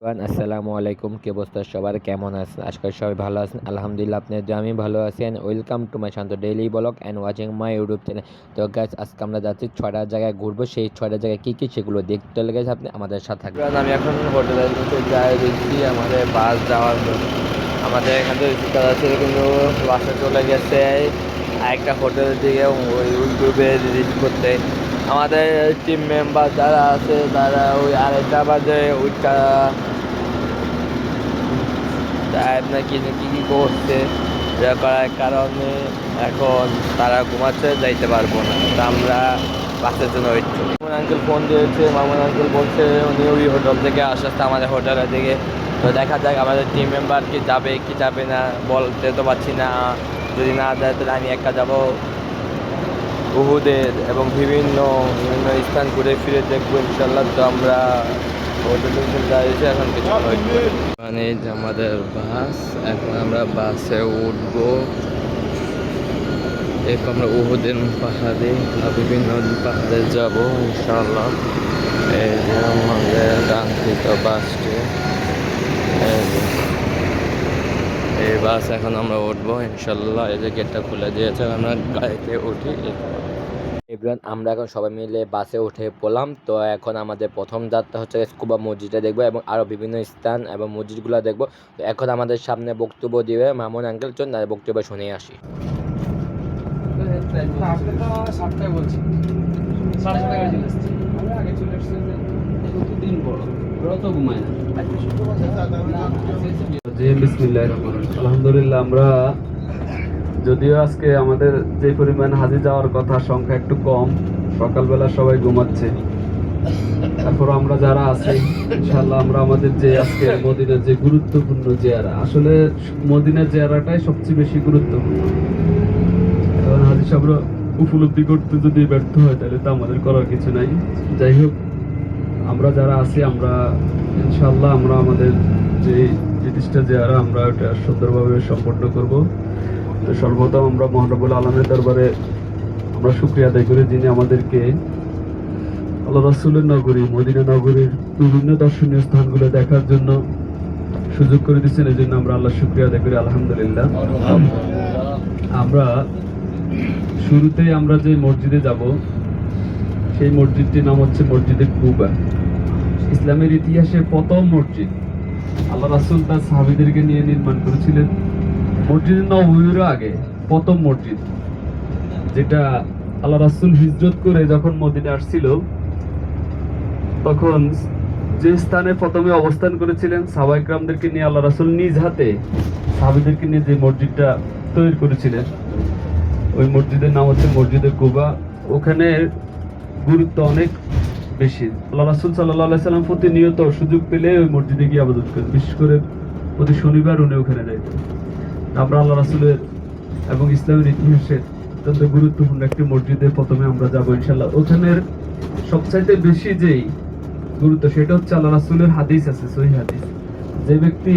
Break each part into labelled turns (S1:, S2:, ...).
S1: আসসালামু আলাইকুম, কি অবস্থা সবার, কেমন আছেন? আজকে সবাই ভালো আছেন আলহামদুলিল্লাহ। আপনাদের আমি ভালো আছি। And welcome to my Shanta daily blog and watching my YouTube channel. তো গাইস, আজকে আমরা যাচ্ছি 6টা জায়গায় ঘুরবো। সেই 6টা জায়গায় কী কী সেগুলো দেখতে লেগেছে, আপনি আমাদের সাথে থাকবেন। আমি এখন হোটেলের নিচে যাই, দেখছি আমাদের বাস যাওয়ার জন্য। আমাদের এখান থেকে রিক্সা আছে, কিন্তু বাসে চলে গেছে আরেকটা হোটেলের দিকে ওই ইউটিউবে রিলিজ করতে। আমাদের টিম মেম্বার যারা আছে তারা ওই আরেকটা বাজে ওইটা আপনার কি কী করছে, যা করার কারণে এখন তারা ঘুমাচ্ছে, যাইতে পারবো না। তো আমরা বাসের জন্য ওয়েট করি। মামুন আঙ্কেল ফোন দিয়েছে, মামুন আঙ্কেল বলছে উনি ওই হোটেল থেকে আসতে আমাদের হোটেলের দিকে। তো দেখা যাক আমাদের টিম মেম্বার কি যাবে কি যাবে না, বলতে তো পারছি না। যদি না যায় তাহলে আমি একা যাবো উহুদের এবং বিভিন্ন বিভিন্ন স্থান ঘুরে ফিরে দেখবো ইনশাল্লাহ। তো আমরা হোটেলে যাইছি, এখন কিছু মানে যে আমাদের বাস, এখন আমরা বাসে উঠবো। এরপর আমরা উহুদের পাহাড়ে বিভিন্ন পাহাড়ে যাব ইনশাল্লাহ। এই যে আমাদের কাঙ্ক্ষিত বাসটি, এই বাস এখন আমরা উঠবো ইনশাল্লাহ। এই যে গেটটা খুলে দিয়েছে, আমরা গাড়িতে উঠি। এভরিওয়ান, আমরা এখন সবাই মিলে বাসে উঠে পড়লাম। তো এখন আমাদের প্রথম যাত্রা হচ্ছে স্কুবা মসজিদে দেখবো এবং আরও বিভিন্ন স্থান এবং মসজিদগুলো দেখবো। তো এখন আমাদের সামনে বক্তব্য দিবে মামুন আঙ্কেল, চল তার বক্তব্য শুনে আসি।
S2: আলহামদুলিল্লাহ, আমরা যদিও আজকে আমাদের যে পরিমাণ হাজি যাওয়ার কথা সংখ্যা একটু কম, সকালবেলা সবাই ঘুমাচ্ছে, তারপর আমরা যারা আছি ইনশাআল্লাহ আমরা আমাদের যে আজকে মদিনার যে গুরুত্বপূর্ণ জিয়ারা, আসলে মদিনার জিয়ারাটাই সবচেয়ে বেশি গুরুত্বপূর্ণ। এখন হাজি সাহেবরা উপলব্ধি করতে যদি ব্যর্থ হয় তাহলে তো আমাদের করার কিছু নাই। যাই হোক, আমরা যারা আছি আমরা ইনশাআল্লাহ আমরা আমাদের যে জিনিসটা জিয়ারা আমরা ওটা সুন্দরভাবে সম্পন্ন করব। তো সর্বপ্রথম আমরা মহানবুল আলমের দরবারে আমরা শুকরিয়া আদায় করি, যিনি আমাদেরকে আল্লাহ রাসূলের নগরী মদিনা নগরীর বিভিন্ন দর্শনীয় স্থানগুলো দেখার জন্য সুযোগ করে দিচ্ছেন। এই জন্য আমরা আল্লাহ শুকরিয়া আদায় করি আলহামদুলিল্লাহ। আমরা শুরুতেই আমরা যে মসজিদে যাব, সেই মসজিদটির নাম হচ্ছে মসজিদে কুবা। ইসলামের ইতিহাসে প্রথম মসজিদ, আল্লাহ রাসূল তার সাহাবীদেরকে নিয়ে নির্মাণ করেছিলেন। মসজিদ নববীর আগে প্রথম মসজিদ, যেটা আল্লাহ রাসূল হিজরত করে যখন মদিনা আসছিল, তখন যে স্থানে প্রথমে অবস্থান করেছিলেন সাহাবায়ে কেরামদেরকে নিয়ে আল্লাহ রাসূল নিজ হাতে সাহাবীদেরকে নিয়ে যে মসজিদটা তৈরি করেছিলেন, ওই মসজিদের নাম হচ্ছে মসজিদে কুবা। ওখানে গুরুত্ব অনেক বেশি। আল্লাহ রাসূল সাল্লাল্লাহু আলাইহি সাল্লাম প্রতিনিয়ত সুযোগ পেলে ওই মসজিদে গিয়ে ইবাদত করেন, বিশেষ করে প্রতি শনিবার উনি ওখানে যাইতেন। আমরা আল্লাহ রাসূলের এবং ইসলামের ইতিহাসে অত্যন্ত গুরুত্বপূর্ণ একটি মসজিদে প্রথমে আমরা যাবো ইনশাআল্লাহ। ওখানের সবচাইতে বেশি যেই গুরুত্ব সেটা হচ্ছে আল্লাহ রাসূলের হাদিস আছে, সহিহ হাদিস, যে ব্যক্তি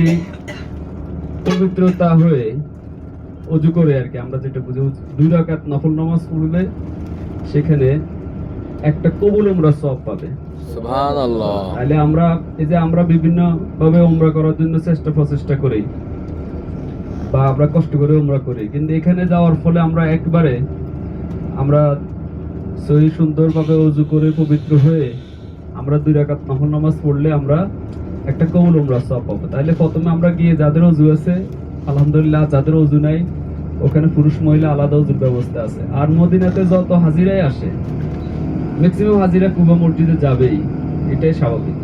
S2: পবিত্রতা হয়ে ওযু করে আর কি, আমরা যেটা বুঝি 2 রাকাত নফল নামাজ পড়লে সেখানে একটা কবুল উমরা সওয়াব পাবে।
S1: সুবহানাল্লাহ।
S2: তাহলে আমরা এই যে আমরা বিভিন্ন ভাবে উমরা করার জন্য প্রচেষ্টা করি বা আমরা কষ্ট করে উমরা করি, কিন্তু এখানে যাওয়ার ফলে আমরা একবারে আমরা সহি সুন্দরভাবে ওযু করে পবিত্র হয়ে আমরা 2 রাকাত নফল নামাজ পড়লে আমরা একটা কবুল উমরা সওয়াব পাবো। তাহলে প্রথমে আমরা গিয়ে যাদের ওযু আছে আলহামদুলিল্লাহ, যাদের ওযু নাই ওখানে পুরুষ মহিলা আলাদা ওযুর ব্যবস্থা আছে। আর মদিনাতে যত হাজিরাই আসে ম্যাক্সিমাম হাজিরা কুবা মসজিদে যাবেই, এটাই স্বাভাবিক।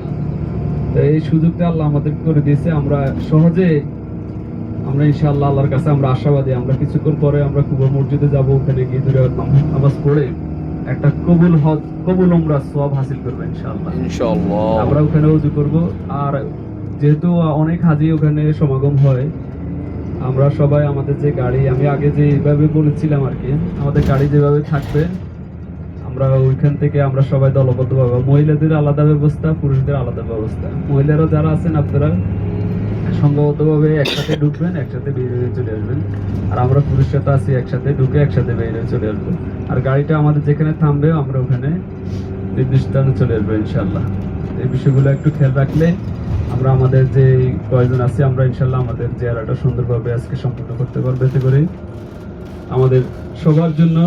S2: তো এই সুযোগটা আল্লাহ আমাদের করে দিয়েছে। আমরা সহজে আমরা ইনশাআল্লাহ আল্লাহর কাছে আমরা আশাবাদী, আমরা কিছুক্ষণ পরে আমরা কুবা মসজিদে যাব, ওখানে গিয়ে 2 রাকাত নামাজ পড়ে একটা কবুল উমরা সওয়াব হাসিল করব ইনশাআল্লাহ। আমরা ওখানে ওযু করব। আর যেহেতু অনেক হাজি ওখানে সমাগম হয়, আমরা সবাই আমাদের যে গাড়ি, আমি আগে যেভাবে বলেছিলাম আর কি, আমাদের গাড়ি যেভাবে থাকবে আমরা ওইখান থেকে আমরা সবাই দলবদ্ধভাবে, মহিলাদের আলাদা ব্যবস্থা, পুরুষদের আলাদা ব্যবস্থা। মহিলারা যারা আছেন আপনারা সংঘবদ্ধভাবে একসাথে ঢুকবেন, একসাথে বের হয়ে চলে আসবেন। আর আমরা পুরুষরা তো আছি, একসাথে ঢুকে একসাথে বের হয়ে চলে আসবো। আর গাড়িটা আমাদের যেখানে থামবে আমরা ওখানে নির্দিষ্ট স্থানে চলে আসবো ইনশাআল্লাহ। এই বিষয়গুলো একটু খেয়াল রাখলে আমরা আমাদের যে কয়েকজন আছি আমরা ইনশাল্লাহ আমাদের জিয়ারাটা সুন্দরভাবে আজকে সম্পূর্ণ করতে পারবো, এতে করে আমাদের সবার জন্য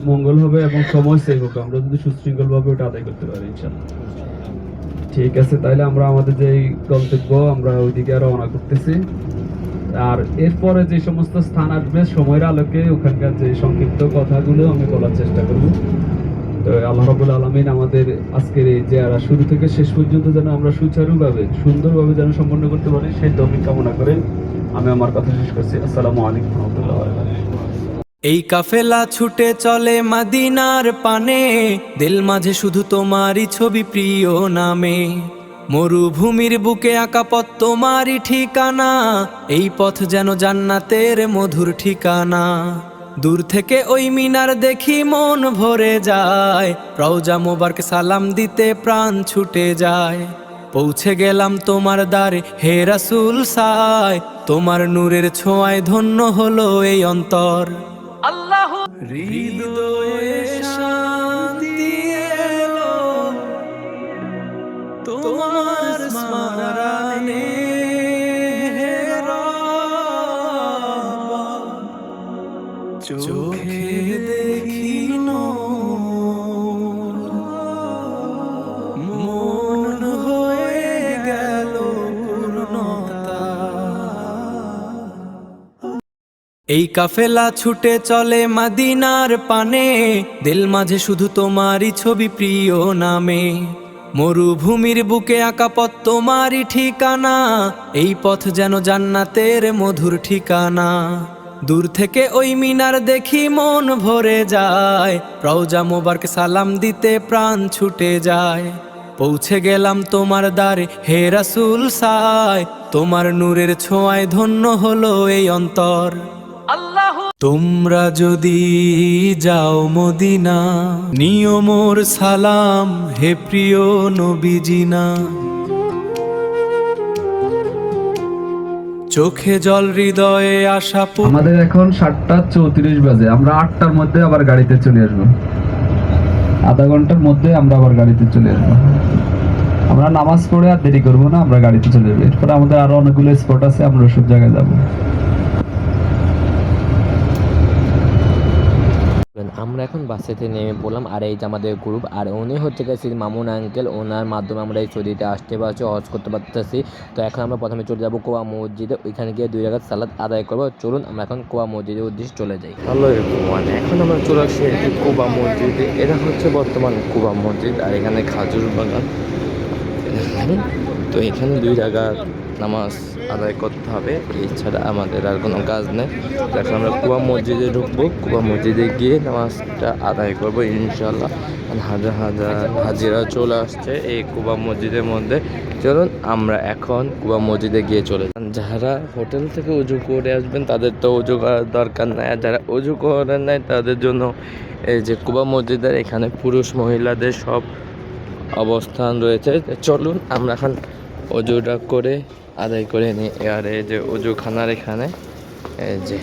S2: মঙ্গল হবে এবং সময় সেভ হবে আমরা যদি সুশৃঙ্খল ভাবে ওটা আদায় করতে পারি ইনশাল্লাহ। ঠিক আছে, তাইলে আমরা আমাদের যে গন্তব্য আমরা ওইদিকে রওনা করতেছি। আর এরপরে যে সমস্ত স্থান আসবে সময়ের আলোকে ওখানকার যে সংক্ষিপ্ত কথাগুলো আমি বলার চেষ্টা করব। তো আল্লাহ রাব্বুল আলামিন আমাদের আজকের এই জিয়ারা শুরু থেকে শেষ পর্যন্ত যেন আমরা সুচারুভাবে সুন্দরভাবে যেন সম্পন্ন করতে পারি সেই তৌফিক কামনা করে আমি আমার কথা শেষ করছি। আসসালামু আলাইকুম ওয়া রাহমাতুল্লাহি ওয়া বারাকাতুহু।
S3: এই কাফেলা ছুটে চলে মদিনার পানে, দিল মাঝে শুধু তোমারই ছবি প্রিয় নামে। মরুভূমির বুকে আঁকা পথ তোমারই ঠিকানা, এই পথ যেন জান্নাতের মধুর ঠিকানা। দূর থেকে ওই মিনার দেখি মন ভরে যায়, রওজা মোবারক সালাম দিতে প্রাণ ছুটে যায়। পৌঁছে গেলাম তোমার দ্বারে হে রাসূল সায়, তোমার নূরের ছোঁয়ায় ধন্য হলো এই অন্তর। আল্লাহ হৃদয়ে শান্তি এলো তোমার স্মরণে, হে রব চোখে দেখি নূর, মন হয়ে গেল পূর্ণতা। এই কাফেলা ছুটে চলে মদিনার পানে, দিল মাঝে শুধু তোমারই ছবি প্রিয় নামে। মরুভূমির বুকে আঁকা পথ তোমারই ঠিকানা, এই পথ যেন জান্নাতের মধুর ঠিকানা। দূর থেকে ওই মিনার দেখি মন ভরে যায়, রওজা মোবারক সালাম দিতে প্রাণ ছুটে যায়। পৌঁছে গেলাম তোমার দ্বারে হে রাসূল সায়, তোমার নূরের ছোঁয়ায় ধন্য হলো এই অন্তর। তোমরা যদি যাও মদিনা, নিও মোর সালাম হে প্রিয় নবীজিনা। চোখে জল হৃদয়ে আশা
S2: আমাদের এখন 7:34 বাজে, আমরা 8টার মধ্যে আবার গাড়িতে চলে আসবো। আধা ঘন্টার মধ্যে আমরা আবার গাড়িতে চলে আসবো। আমরা নামাজ পড়ে আর দেরি করবো না, আমরা গাড়িতে চলে যাবো। এরপরে আমাদের আরো অনেকগুলো স্পট আছে, আমরা সব জায়গায় যাবো।
S1: আমরা এখন বাসেতে নেমে পড়লাম, আর এই যে আমাদের গ্রুপ, আর উনি হচ্ছে গেছে মামুন আঙ্কেল, ওনার মাধ্যমে আমরা এই সৌদিতে আসতে পারছি, হজ করতে পারতেছি। তো এখন আমরা প্রথমে চলে যাবো কোয়া মসজিদে, ওইখানে গিয়ে 2 রাকাত সালাত আদায় করবো। চলুন আমরা এখন কোয়া মসজিদের উদ্দেশ্যে চলে যাই। হ্যালো এভরিওয়ান, এখন আমরা চলে আসছি কোবা মসজিদে। এটা হচ্ছে বর্তমান কোবা মসজিদ, আর এখানে খাজুর বাগান। তো এখানে 2 রাকাত নামাজ আদায় করতে হবে, এছাড়া আমাদের আর কোনো কাজ নেই। এখন আমরা কুয়া মসজিদে ঢুকবো, কুয়া মসজিদে গিয়ে নামাজটা আদায় করবো ইনশাল্লাহ। হাজার হাজার হাজিরা চলে আসছে এই কুবা মসজিদের মধ্যে। চলুন আমরা এখন কুবা মসজিদে গিয়ে চলে যান। যারা হোটেল থেকে উজু করে আসবেন তাদের তো উজু করার দরকার নাই, আর যারা উজু করেন নাই তাদের জন্য এই যে কুবা মসজিদের এখানে পুরুষ মহিলাদের সব অবস্থান রয়েছে। চলুন আমরা এখন উজুটা করে আদায় করে নিই। আর এই যে উজুখানার এখানে, এই যে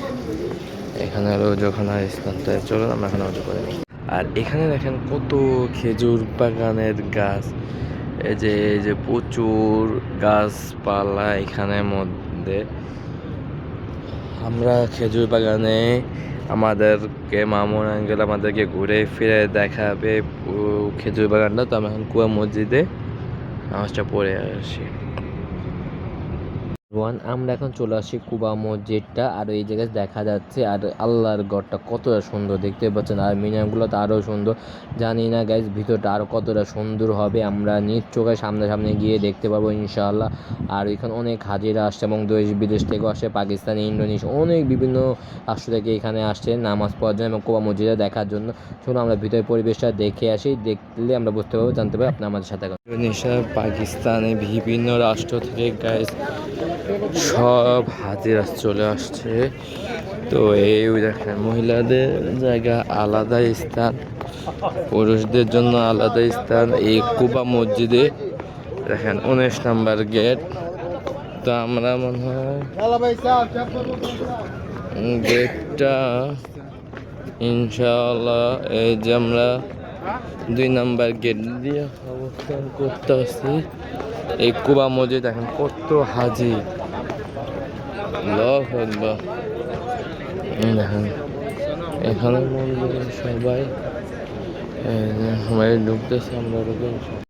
S1: এখানে হলো উজুখানার স্থানটা। চলুন আমরা এখানে উজু করে নিই। আর এখানে দেখেন কত খেজুর বাগানের গাছ, এই যে প্রচুর গাছপালা এখানের মধ্যে। আমরা খেজুর বাগানে আমাদেরকে মামুন আঙ্কেল আমাদেরকে ঘুরে ফিরে দেখাবে খেজুর বাগানটা। তো আমরা এখন কুয়া মসজিদে নামাজটা পড়ে আসি। আমরা এখন চলে আসি কুবা মসজিদটা, আর এই জায়গায় দেখা যাচ্ছে আর আল্লাহর ঘরটা কতটা সুন্দর দেখতে পাচ্ছেন, আর মিনারগুলো তো আরও সুন্দর। জানি না গাইজ ভিতরটা আরও কতটা সুন্দর হবে, আমরা নিজ চোখে সামনে গিয়ে দেখতে পাবো ইনশাআল্লাহ। আর এখানে অনেক হাজিরা আসছে এবং দেশ বিদেশ থেকেও আসে, পাকিস্তানি, ইন্দোনেশিয়া, অনেক বিভিন্ন রাষ্ট্র থেকে এখানে আসছে নামাজ পড়ার জন্য এবং কুবা মসজিদে দেখার জন্য। চলুন আমরা ভিতরের পরিবেশটা দেখে আসি, দেখলে আমরা বুঝতে পারবো, জানতে পারবো। আপনি আমাদের সাথে ইন্দোনেশিয়া, পাকিস্তানে, বিভিন্ন রাষ্ট্র থেকে গাইজ সব হাজিরা চলে আসছে। তো এই দেখেন মহিলাদের জায়গা আলাদা স্থান, পুরুষদের জন্য আলাদা স্থান। এই কুবা মসজিদে দেখেন 19 নম্বর গেট। তো আমরা মনে হয় গেটটা ইনশাআল্লাহ এই যে আমরা 2 নম্বর গেট দিয়ে অবস্থান করতে আসছি। এই কুবা মসজিদ এখন কত হাজি, আল্লাহু আকবার। দেখেন এখানে মন্দিরে সবাই সবাই ঢুকতেছে, আমরা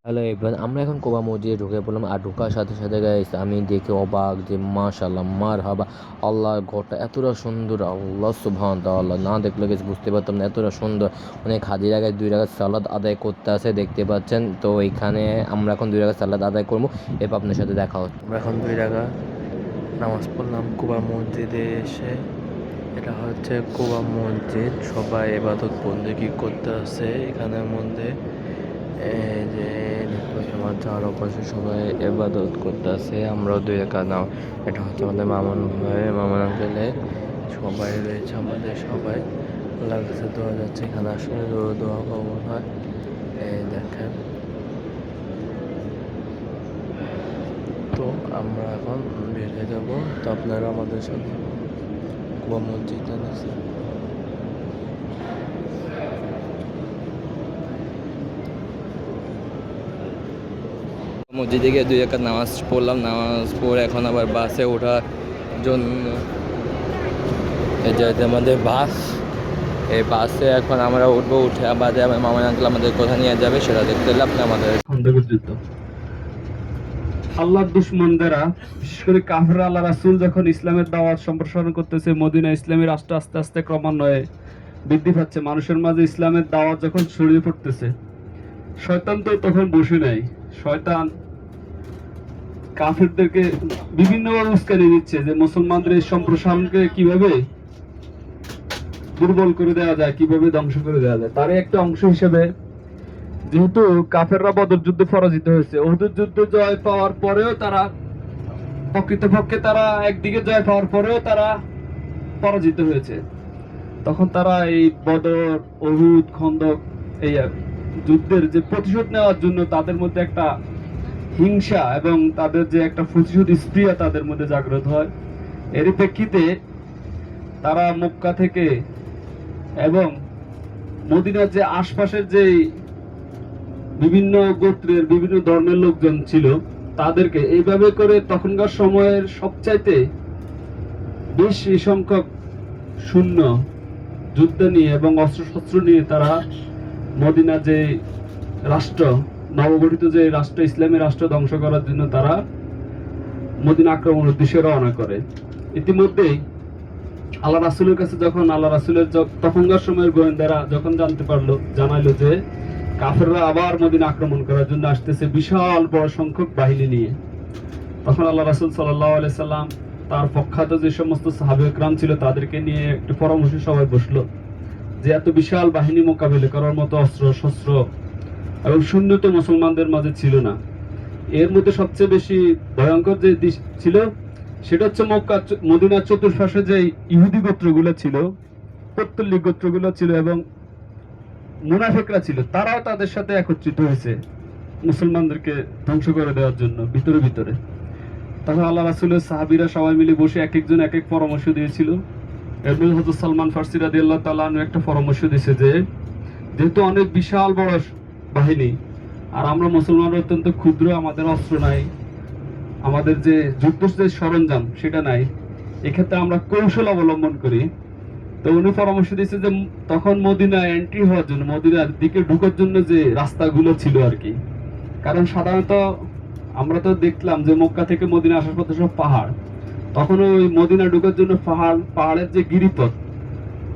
S1: হ্যালো এভরিওয়ান, আমরা এখন কোবা মসজিদে ঢুকে পড়লাম। আর ঢোকার সাথে সাথে গাইস আমি দেখে অবাক যে মাশাআল্লাহ মারহাবা, আল্লাহর ঘরটা এতটা সুন্দর, আল্লাহ সুবহানাল্লাহ, না দেখলে গাইস বুঝতে পারতাম না এতটা সুন্দর। অনেক হাজিরা গাইস 2 রাকাত সালাত আদায় করতে আসে, দেখতে পাচ্ছেন। তো এইখানে আমরা এখন 2 রাকাত সালাত আদায় করবো, এরপর আপনার সাথে দেখা হচ্ছে। আমরা এখন 2 রাকাত নামাজ পড়লাম কোবা মসজিদে এসে। এটা হচ্ছে কোবা মসজিদ, সবাই ইবাদত বন্দেগী করতে আসে এখানের মধ্যে। এই যে আমার চারপাশে সবাই ইবাদত করতে আসে, আমরাও 2 রাকাত নাও। এটা হচ্ছে আমাদের মামুন ভাই, মামুন আঙ্কেলে সবাই রয়েছে, আমাদের সবাই আল্লাহর কাছে দোয়া যাচ্ছে। এখানে আসলে দোয়া কবুল হয়। এই দেখেন, তো আমরা এখন বের হয়ে যাবো। তো আপনারা আমাদের সাথে কোবা মসজিদে আছে। মসজিদে গিয়ে 2 রাকাত নামাজ পড়লাম, নামাজ পড়ে এখন আবার বাসে ওঠার জন্য এই যে আমাদের বাস, এই বাসে এখন আমরা উঠবো। উঠে বাদে আমার মামা আঙ্কেল আমাদের কোথায় নিয়ে যাবে সেটা দেখতে হলে আপনি আমাদের
S2: খন্দকের যুদ্ধ। আল্লাহর দুশমনদেরা, বিশেষ করে কাফেররা, আল্লাহ রাসূল যখন ইসলামের দাওয়াত সম্প্রসারণ করতেছে, মদিনা ইসলামী রাষ্ট্র আস্তে আস্তে ক্রমান্বয়ে বৃদ্ধি পাচ্ছে, মানুষের মাঝে ইসলামের দাওয়াত যখন ছড়িয়ে পড়তেছে, শয়তান তো তখন বসে নাই। শয়তান কাফেরদেরকে বিভিন্নভাবে উস্কানি দিচ্ছে যে মুসলমানদের এই সম্প্রসারণকে কিভাবে দুর্বল করে দেওয়া যায়, কিভাবে ধ্বংস করে দেওয়া যায়। তারই একটা অংশ হিসেবে, যেহেতু কাফেররা বদর যুদ্ধে পরাজিত হয়েছে, উহুদের যুদ্ধে জয় পাওয়ার পরেও তারা প্রকৃতপক্ষে তারা একদিকে জয় পাওয়ার পরেও তারা পরাজিত হয়েছে, তখন তারা এই বদর, উহুদ, খন্দক এই যুদ্ধের যে প্রতিশোধ নেওয়ার জন্য তাদের মধ্যে একটা হিংসা এবং তাদের যে একটা প্রতিশোধ স্পৃহা তাদের মধ্যে জাগ্রত হয়। এর প্রেক্ষিতে তারা মক্কা থেকে এবং মদিনার যে আশপাশের যে বিভিন্ন গোত্রের বিভিন্ন ধর্মের লোকজন ছিল তাদেরকে এইভাবে করে তখনকার সময়ের সবচাইতে বেশি সংখ্যক শূন্য যুদ্ধ নিয়ে এবং অস্ত্রশস্ত্র নিয়ে তারা মদিনা যে রাষ্ট্র, নবগঠিত যে রাষ্ট্র, ইসলামী রাষ্ট্র ধ্বংস করার জন্য তারা মদিনা আক্রমণের উদ্দেশ্যে রওনা করে। ইতিমধ্যেই আল্লাহ রাসূলের কাছে যখন আল্লাহ রাসূলের তখনকার সময়ের গোয়েন্দারা যখন জানতে পারলো, জানাইলো যে কাফেররা আবার মদিনা আক্রমণ করার জন্য আসতেছে বিশাল বড় সংখ্যক বাহিনী নিয়ে, তখন আল্লাহ রাসূল সাল্লাল্লাহু আলাইহি সাল্লাম তার প্রখ্যাত যে সমস্ত সাহাবায়ে কেরাম ছিল তাদেরকে নিয়ে একটি পরামর্শ সভায় বসলো যে এত বিশাল বাহিনী মোকাবিলা করার মতো অস্ত্র শস্ত্র এবং সৈন্য তো মুসলমানদের মাঝে ছিল না। এর মধ্যে সবচেয়ে বেশি ভয়ঙ্কর যে দিক ছিল সেটা হচ্ছে মক্কা মদিনার চতুর্পাশে যে ইহুদি গোত্রগুলো ছিল, পৌত্তলিক গোত্রগুলো ছিল এবং মুনাফিকরা ছিল, তারাও তাদের সাথে একত্রিত হয়েছে মুসলমানদেরকে ধ্বংস করে দেওয়ার জন্য ভিতরে ভিতরে। তখন আল্লাহ রাসূলের সাহাবীরা সবাই মিলে বসে এক একজন এক এক পরামর্শ দিয়েছিল। এর মধ্যে হযরত সালমান ফারসি রাদিয়াল্লাহু তাআলা আনহু একটা পরামর্শ দিয়েছে যে যেহেতু অনেক বিশাল বড় বাহিনী আর আমরা মুসলমানরা অত্যন্ত ক্ষুদ্র, আমাদের অস্ত্র নাই, আমাদের যে যুদ্ধ যে সরঞ্জাম সেটা নাই, এক্ষেত্রে আমরা কৌশল অবলম্বন করি। তো উনি পরামর্শ দিয়েছে যে তখন মদিনা এন্ট্রি হওয়ার জন্য, মদিনার দিকে ঢোকার জন্য যে রাস্তাগুলো ছিল আর কি, কারণ সাধারণত আমরা তো দেখলাম যে মক্কা থেকে মদিনা আসার পথে সব পাহাড়, তখন ওই মদিনা ঢোকার জন্য পাহাড়ের যে গিরিপথ,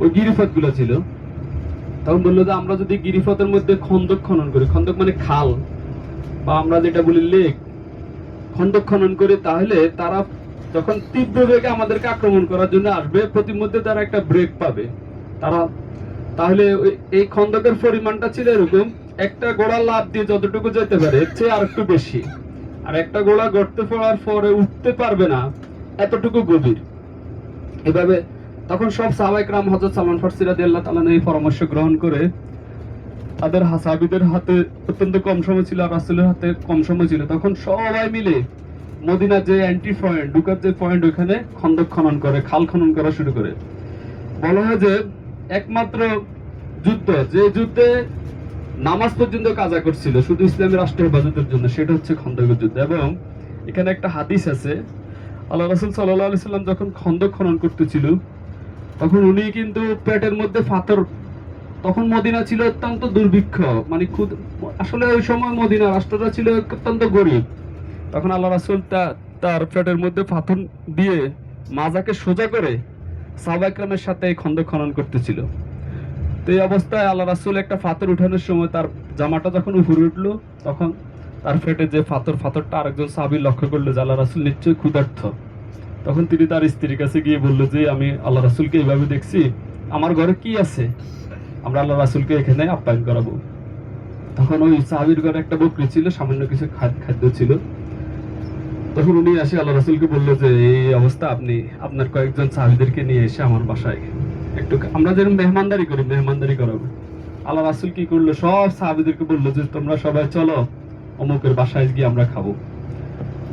S2: ওই গিরিপথ গুলো ছিল। তখন বললো যে আমরা যদি গিরিপথের মধ্যে খন্দক খনন করি, খন্দক মানে খাল বা আমরা যেটা বলি লেক, খন্দক খনন করি, তাহলে তারা যখন তীব্র বেগে আমাদেরকে আক্রমণ করার জন্য আসবে প্রতিমধ্যে তারা একটা ব্রেক পাবে। তারা তাহলে এই খন্দকের পরিমাণটা ছিল এরকম, একটা গোড়া লাফ দিয়ে যতটুকু যেতে পারে এর চেয়ে আর একটু বেশি, আর একটা গোড়া গর্তে পড়ার পরে উঠতে পারবে না এতটুকু গভীর। এভাবে তখন সব সাহাবায়ে কেরাম হযরত সালমান ফারসি রাদিয়াল্লাহু তাআলা এই পরামর্শ গ্রহণ করে তাদের সাহাবীদের হাতে অত্যন্ত কম সময় ছিল আর রাসূলের হাতে কম সময় ছিল, তখন সবাই মিলে মদিনা যে এন্ট্রি পয়েন্ট, ঢুকার যে পয়েন্ট, ওখানে খন্দক খনন করে, খাল খনন করা শুরু করে। বলা হয় যে একমাত্র যুদ্ধ, যে যুদ্ধে নামাজ পর্যন্ত কাজা করছিল শুধু ইসলামী রাষ্ট্র হেফাজতের জন্য, সেটা হচ্ছে খন্দকের যুদ্ধ। এবং এখানে একটা হাদিস আছে, আল্লাহ রাসূল সাল্লাল্লাহু আলাইহি সাল্লাম যখন খন্দক খনন করতেছিল তখন উনি কিন্তু পেটের মধ্যে পাথর, তখন মদিনা ছিল অত্যন্ত দুর্ভিক্ষ, মানে আসলে ওই সময় মদিনা রাষ্ট্রটা ছিল অত্যন্ত গরিব। তখন আল্লাহ রাসূল তার পেটের মধ্যে পাথর দিয়ে মাজাকে সোজা করে সাহাবা ইকরামের সাথে এই খন্দক খনন করতেছিল। তো এই অবস্থায় আল্লাহ রাসূল একটা পাথর উঠানোর সময় তার জামাটা যখন উপরে উঠলো, তখন তার পেটে যে পাথরটা আরেকজন সাহাবী লক্ষ্য করলো যে আল্লাহ রাসূল নিশ্চয়ই ক্ষুধার্ত। তখন তিনি তার স্ত্রীর কাছে গিয়ে বললো যে আমি আল্লাহ রাসূলকে এইভাবে দেখছি, আমার ঘরে কি আছে, আমরা আল্লাহ রাসূলকে এখানে আপ্যায়ন করাবো। তখন ওই সাহাবীর ঘরে একটা বকরি ছিল, সামান্য কিছু খাদ্য ছিল। তখন উনি এসে আল্লাহ রাসূলকে বললো যে এই অবস্থা, আপনি আপনার কয়েকজন সাহাবীদেরকে নিয়ে এসে আমার বাসায় একটু, আমরা যেরকম মেহমানদারি করি মেহমানদারি করাবো। আল্লাহ রাসূল কি করলো, সব সাহাবীদেরকে বললো যে তোমরা সবাই চলো অমুকের বাসায় গিয়ে আমরা খাবো।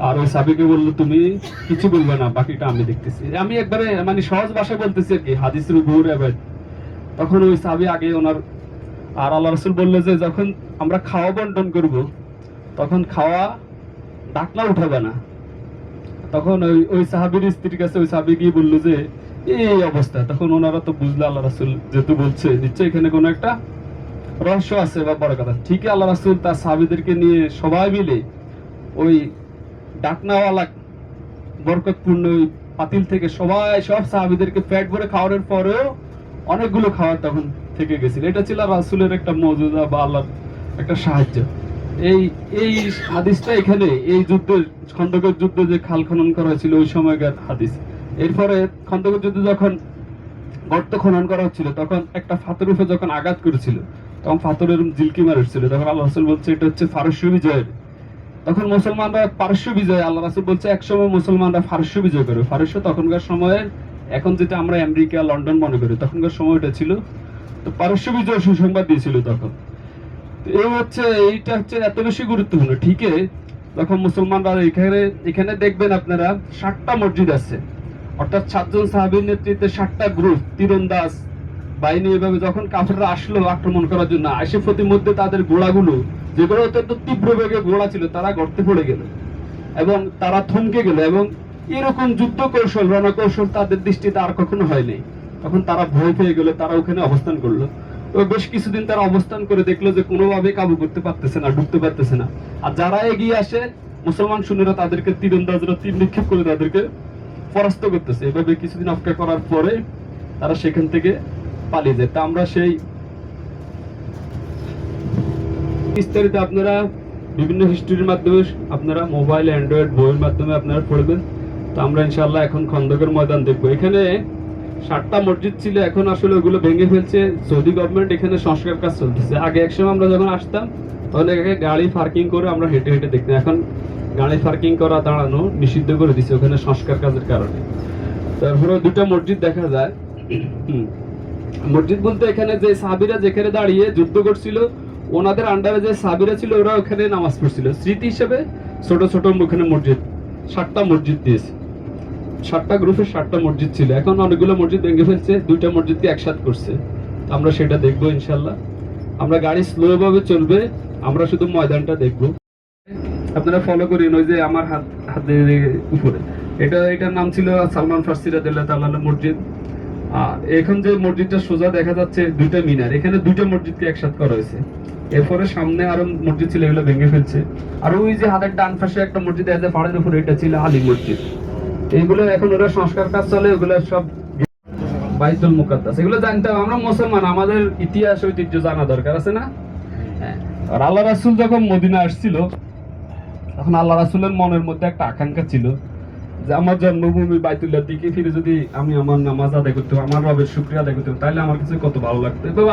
S2: আর ওই সাহাবীকে বললো তুমি কিছু বলবে না, বাকিটা আমি দেখতেছি। আমি একবারে মানে সহজ ভাষায় বলতেছি আর কি, হাদিসের উপর এবার। তখন ওই সাহাবী আগে ওনার, আর আল্লাহ রাসূল বললো যে যখন আমরা খাওয়া বন্টন করব তখন খাওয়া ডাকনা উঠাবে না। তখন ওই সাহাবীর স্ত্রীর কাছে ওই সাহাবী গিয়ে বললো যে এই অবস্থা। তখন ওনারা তো বুঝলো আল্লাহ রাসূল যেহেতু বলছে নিশ্চয়ই এখানে কোনো একটা রহস্য আছে বা বড় কথা। ঠিকই আল্লাহ রাসূল তার সাহাবীদেরকে নিয়ে সবাই মিলে ওই ডাকনাওয়ালা বরকতপূর্ণ ওই পাতিল থেকে সব সাহাবীদেরকে পেট ভরে খাওয়ানোর পরেও অনেকগুলো খাবার তখন থেকে গেছিল। এটা ছিল রাসূলের একটা মওজুজা বা আল্লাহর একটা সাহায্য। এই হাদিসটা এখানে এই খন্দকের যুদ্ধ যে খাল খনন করা হয়েছিল ওই সময়কার হাদিস। এরপরে খন্দকের যুদ্ধ যখন গর্ত খনন করা হচ্ছিল তখন একটা পাথরের উপরে যখন আঘাত করেছিল তখন পাথরের ঝিলকি মারছিল। তখন আল্লাহ রাসূল বলছে এটা হচ্ছে ফারস্য বিজয়ের। তখন মুসলমানরা পারস্য বিজয়, আল্লাহ রাসূল বলছে একসময় মুসলমানরা ফারস্য বিজয় করে। ফারস্য তখনকার সময়ে, এখন যেটা আমরা আমেরিকা লন্ডন মনে করি, তখনকার সময়টা ছিল তো পারস্য বিজয় সুসংবাদ দিয়েছিল তখন। এইটা হচ্ছে এত বেশি গুরুত্বপূর্ণ। ঠিকই তখন মুসলমানরা এখানে দেখবেন আপনারা 7টা মসজিদ আছে, অর্থাৎ 7 জন সাহাবীর নেতৃত্বে 7টা গ্রুপ তীরন্দাজ বাহিনী এভাবে যখন কাফেররা আসলো আক্রমণ করার জন্য, আসে প্রতিমধ্যে তাদের ঘোড়াগুলো যেগুলো অত্যন্ত তীব্র বেগে ঘোড়া ছিল তারা গর্তে পড়ে গেল এবং তারা থমকে গেল। এবং এরকম যুদ্ধ কৌশল রণকৌশল তাদের দৃষ্টিতে আর কখনো হয়নি। তখন তারা ভয় পেয়ে গেল, তারা ওখানে অবস্থান করলো। তো বেশ কিছুদিন তারা অবস্থান করে দেখলো যে কোনোভাবে কাবু করতে পারতেছে না, ঢুকতে পারতেছে না। আর যারা এগিয়ে আসে মুসলমান সৈন্যরা তাদেরকে তীরন্দাজরা তীর নিক্ষেপ করে তাদেরকে পরাস্ত করতেছে। এভাবে কিছুদিন অপেক্ষা করার পরে তারা সেখান থেকে পালিয়ে যায়। তা আমরা সেই বিস্তারিত আপনারা বিভিন্ন হিস্ট্রির মাধ্যমে আপনারা মোবাইল অ্যান্ড্রয়েড বইয়ের মাধ্যমে আপনারা পড়বেন। তো আমরা ইনশাআল্লাহ এখন খন্দকের ময়দান দেখবো। এখানে 7টা মসজিদ ছিল, এখন আসলে ওগুলো ভেঙে ফেলছে সৌদি গভর্নমেন্ট, এখানে সংস্কার কাজ চলতেছে। আগে একসময় আমরা যখন আসতাম তখন এখানে গাড়ি পার্কিং করে আমরা হেঁটে হেঁটে দেখতাম, এখন গাড়ি পার্কিং করা দাঁড়ানো নিষিদ্ধ করে দিচ্ছে ওখানে সংস্কার কাজের কারণে। তারপরে 2টা মসজিদ দেখা যায়। মসজিদ বলতে এখানে যে সাহাবীরা যেখানে দাঁড়িয়ে যুদ্ধ করছিল ওনাদের আন্ডারে যে সাহাবীরা ছিল ওরা ওখানে নামাজ পড়ছিল। স্মৃতি হিসেবে ছোট ছোট ওখানে মসজিদ 7টা মসজিদ দিয়েছে। 7টা গ্রুপে 7টা মসজিদ ছিল, এখন অনেকগুলো মসজিদ ভেঙে ফেলছে, 2টা মসজিদকে একসাথে করছে। আমরা সেটা দেখবো ইনশাল্লাহ। আমরা গাড়ি স্লো ভাবে চলবে, আমরা শুধু ময়দানটা দেখবো। আপনারা ফলো করেন ওই যে আমার হাতের উপরে এটার নাম ছিল সালমান ফার্সি রাদিয়াল্লাহু তাআলা মসজিদ। এখন যে মসজিদটা সোজা দেখা যাচ্ছে 2টা মিনার, এখানে 2টা মসজিদকে একসাথে করা হয়েছে। এরপরে সামনে আরো মসজিদ ছিল, এগুলো ভেঙে ফেলছে। আর ওই যে হাতের ডান পাশে একটা মসজিদ আছে পাহাড়ের উপরে, এটা ছিল আলী মসজিদ। এইগুলো এখন ওরা সংস্কার কাজ চলে, ওগুলো সব বাইতুল মুকাদ্দাস। এগুলো জানতে হবে, আমরা মুসলমান, আমাদের ইতিহাস ঐতিহ্য জানা দরকার আছে না? আর আল্লাহ রাসূল যখন মদিনা আসছিল তখন আল্লাহ রাসূলের মনের মধ্যে একটা আকাঙ্ক্ষা ছিল যে আমার জন্মভূমি বাইতুল্লাহর দিকে ফিরে যদি আমি আমার নামাজ আদায় করতে, আমার রবের শুকরিয়া আদায় করতে, তাহলে আমার কাছে কত ভালো লাগতো। এভাবে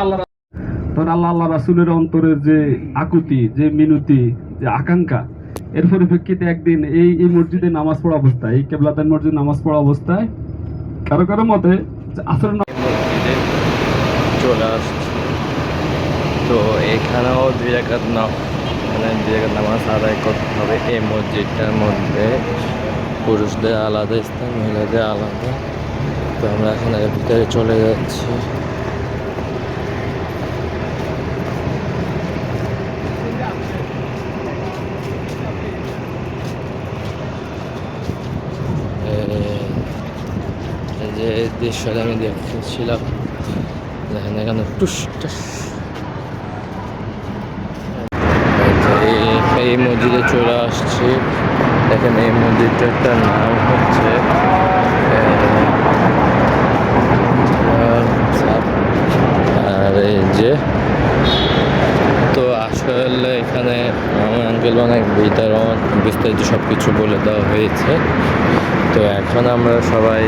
S2: আল্লাহ রাসূলের অন্তরের যে আকুতি, যে মিনতি, যে আকাঙ্ক্ষা, এর পরিপ্রেক্ষিতে একদিন এই মসজিদে নামাজ পড়া অবস্থায়, এই কেবলাতান মসজিদ নামাজ পড়া অবস্থায় কারো মতে আসর
S4: মসজিদে চলে আসছে। তো এখানেও 2 রাকাত নামাজ আদায় করতে হবে। এই মসজিদটার মধ্যে পুরুষদের আলাদা স্থান, মহিলাদের আলাদা। তো আমরা এখন এর ভিতরে চলে যাচ্ছি। দৃশ্যটা আমি দেখছিলাম, দেখেন এখানে টুস টাস। এই মসজিদে চলে আসছি। দেখেন এই মসজিদটার নাম হচ্ছে আর এই যে, তো আসলে এখানে আমার আঙ্কেল অনেক বিস্তারিত সব কিছু বলে দেওয়া হয়েছে। তো এখন আমরা সবাই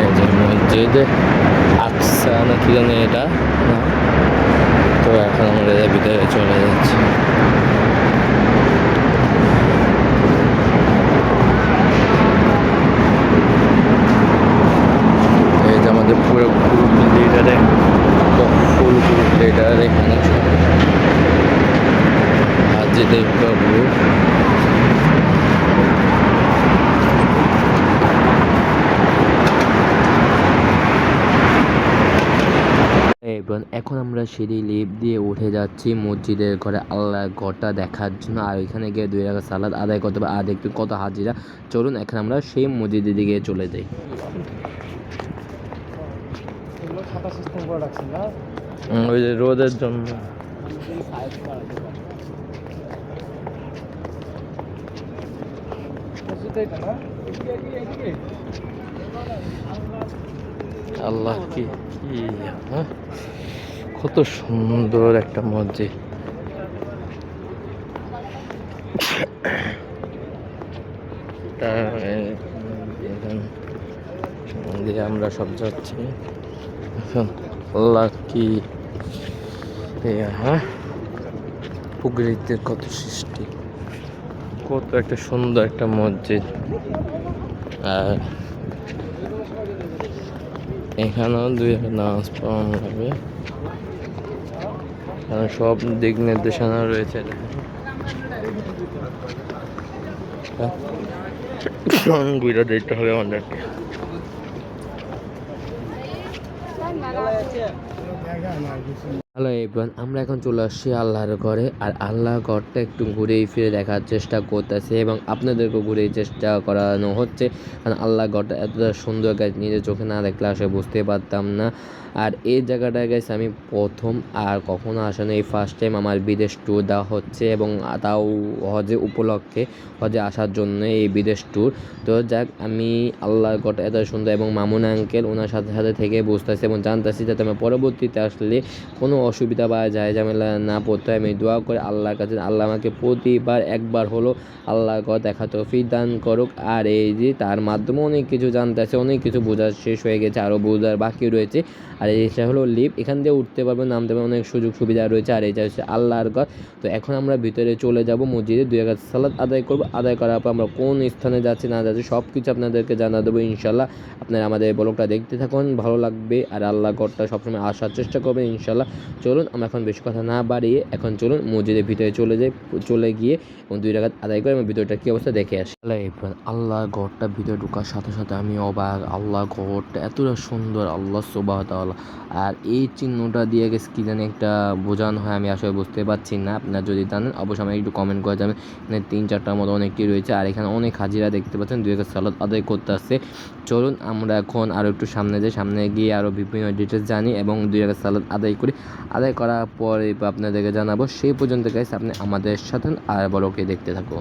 S4: এই যে মসজিদ আকসা না কি জানি এটা, তো এখন আমরা এর ভিতরে চলে যাচ্ছি। এই যে আমাদের পুরো গ্রুপ লিডারে, ফুল গ্রুপ লিডার এখানে হাজিদের গ্রুপ। এবং এখন আমরা সিঁড়ি লিফট দিয়ে উঠে যাচ্ছি মসজিদের ঘরে আল্লাহর ঘরটা দেখার জন্য, আর ওইখানে গিয়ে 2 রাকাত সালাত আদায় করতে হবে। আর দেখতে কত হাজিরা। চলুন এখন আমরা সেই মসজিদের দিকে চলে যাই। ওই যে রোদের জন্য আল্লাহ কি কি হ্যাঁ, কত সুন্দর একটা মসজিদ। আমরা সব যাচ্ছি এখন। আল্লাহ কি হ্যাঁ, প্রকৃতির কত সৃষ্টি, কত একটা সুন্দর একটা মসজিদ। আর এখানেও 2 নামাজ পড়ানো হবে, কারণ সব দিক নির্দেশনা রয়েছে। ঘুরে দেখতে হবে আমাদেরকে। হ্যালো এভরিওয়ান, আমরা এখন চলে আসছি আল্লাহর ঘরে। আর আল্লাহর ঘরটা একটু ঘুরেই ফিরে দেখার চেষ্টা করতেছে এবং আপনাদেরকেও ঘুরেই চেষ্টা করানো হচ্ছে, কারণ আল্লাহর ঘরটা এতটা সুন্দর গাছ নিজের চোখে না দেখলে আসলে বুঝতে পারতাম না। আর এই জায়গাটায় গেছে আমি প্রথম, আর কখনো আসা নেই, ফার্স্ট টাইম আমার বিদেশ ট্যুর দেওয়া হচ্ছে, এবং তাও হজে উপলক্ষে, হজে আসার জন্য এই বিদেশ ট্যুর। তো যাক, আমি আল্লাহর ঘরটা এত সুন্দর এবং মামুন আঙ্কেল ওনার সাথে সাথে থেকে বুঝতেছি এবং জানতেছি, যাতে আমি পরবর্তীতে আসলে কোনো অসুবিধা বা ঝামেলা না পড়তে হয়। আমি দোয়া করে আল্লাহর কাছে, আল্লাহ আমাকে প্রতিবার একবার হলো আল্লাহর ঘর দেখা তৌফিক দান করুক। আর এই যে তার মাধ্যমে অনেক কিছু জানতেছে, অনেক কিছু বোঝা শেষ হয়ে গেছে, আরও বোঝার বাকি রয়েছে। আর এইটা হলো লিফট, এখান দিয়ে উঠতে পারবেন, নামতে পারবেন, অনেক সুযোগ সুবিধা রয়েছে। আর এইটা হচ্ছে আল্লাহর ঘর। তো এখন আমরা ভিতরে চলে যাব, মসজিদে 2 রাকাত সালাত আদায় করব। আদায় করার পর আমরা কোন স্থানে যাচ্ছি না যাচ্ছি সব কিছু আপনাদেরকে জানা দেবো ইনশাল্লাহ। আপনারা আমাদের ব্লগটা দেখতে থাকুন, ভালো লাগবে। আর আল্লাহর ঘরটা সবসময় আসার চেষ্টা করবেন ইনশাল্লাহ। চলুন, আমরা এখন বেশি কথা না বাড়িয়ে এখন চলুন মসজিদের ভিতরে চলে গিয়ে এবং 2 রাকাত আদায় করে এবং ভিতরটা কী অবস্থা দেখে আসি। আল্লাহর ঘরটা ভিতরে ঢোকার সাথে সাথে আমি অবাক, আল্লাহর ঘরটা এতটা সুন্দর, আল্লাহ সুবহানাহু ওয়া তাআলা। আর এই চিহ্নটা দিয়ে গেছে কি জানি একটা বোঝানো হয়, আমি আসলে বুঝতে পারছি না। আপনারা যদি জানেন অবশ্যই আমাকে একটু কমেন্ট করে যাবেন। এখানে 3-4টার মতো অনেকটি রয়েছে, আর এখানে অনেক হাজিরা দেখতে পাচ্ছেন 2 রাকাত সালাত আদায় করতে আসছে। চলুন আমরা এখন আরও একটু সামনে যাই, সামনে গিয়ে আরও বিভিন্ন ডিটেলস জানি এবং 2 রাকাত সালাত আদায় করি। আদায় করার পরে আপনাদেরকে জানাবো। সেই পর্যন্ত গাইস আপনি আমাদের সাথে আর বড়কে দেখতে থাকুন।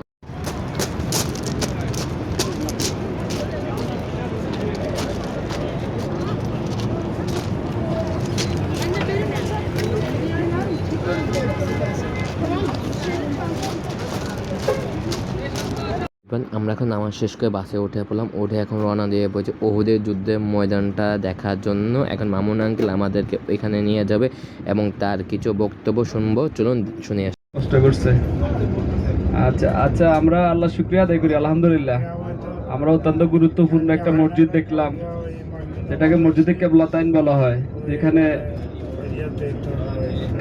S4: আমরা এখন নামাজ শেষ করে বাসে উঠে পড়লাম, উঠে এখন রওনা দিয়ে পড়েছি ওহুদের যুদ্ধের ময়দানটা দেখার জন্য। এখন মামুন আঙ্কেল আমাদেরকে এখানে নিয়ে যাবে এবং তার কিছু বক্তব্য শুনবো। চলুন শুনে আসি।
S2: কষ্ট করছে। আচ্ছা আচ্ছা, আমরা আল্লাহ শুকরিয়া আদায় করি, আলহামদুলিল্লাহ। আমরা অত্যন্ত গুরুত্বপূর্ণ একটা মসজিদ দেখলাম, যেটাকে মসজিদে কেবলাতাইন বলা হয়, যেখানে